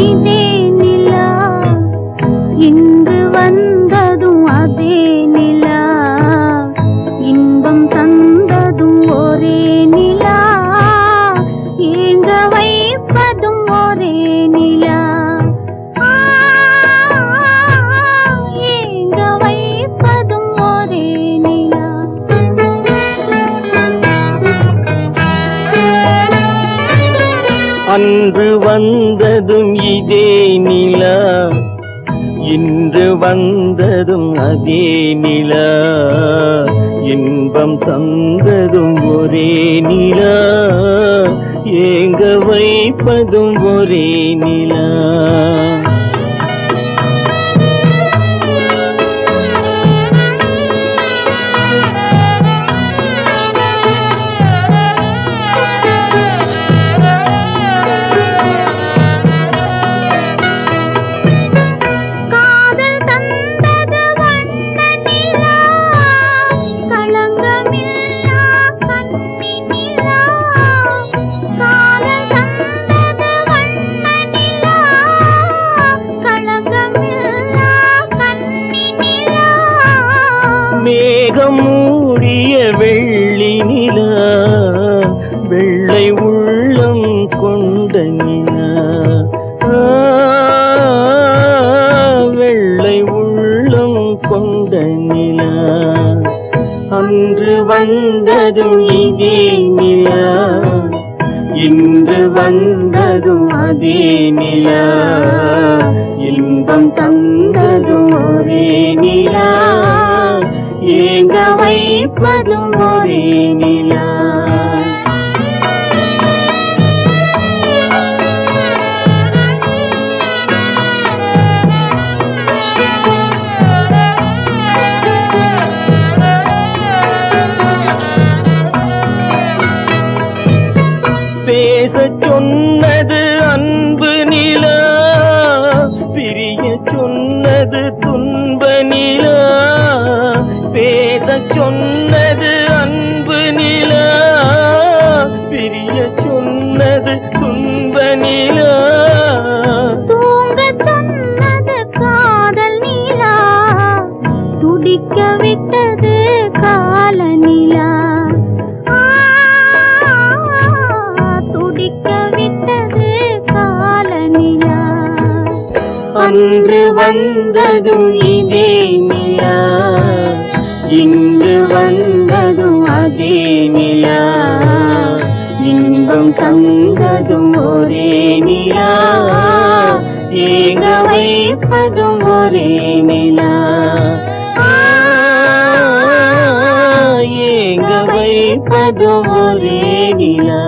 இதே நிலா, இன்று வந்ததும் அதே நிலா, இன்பம் தந்ததும் ஒரே நிலா, ஏங்க வைப்பதும் ஒரே நிலா, ஏங்க வைப்பதும் ஒரே நிலா. அன்று வந்ததும் இதே நிலா, இன்று வந்ததும் அதே நிலா, இன்பம் தந்ததும் ஒரே நிலா, ஏங்க வைப்பதும் ஒரே நிலா. மேகம் மூடிய வெள்ளி நிலா, வெள்ளை உள்ளம் கொண்ட நிலா, வெள்ளை உள்ளம் கொண்ட நிலா. அன்று வந்ததும் இதே நிலா, இன்று வந்ததும் அதே நிலா, இன்பம் தந்ததும் ஒரே நிலா, ஏங்க வைப்பதும் ஒரே நிலா. பேசச் சொன்னது அன்பு நிலா, பிரிய சொன்னது துன்ப நிலா, பேசச் சொன்னது அன்பு நிலா, பிரிய சொன்னது துன்ப நிலா, தூங்கச் சொன்னது காதல் நிலா, துடிக்க விட்டது கால நிலா, துடிக்க விட்டது கால நிலா. அன்று வந்ததும் இதே நிலா, இன்று வந்ததும் அதே நிலா, இன்பம் தந்ததும் ஒரே நிலா, ஏங்க வைப்பதும் ஒரே நிலா, ஏங்க வைப்பதும் ஒரே நிலா.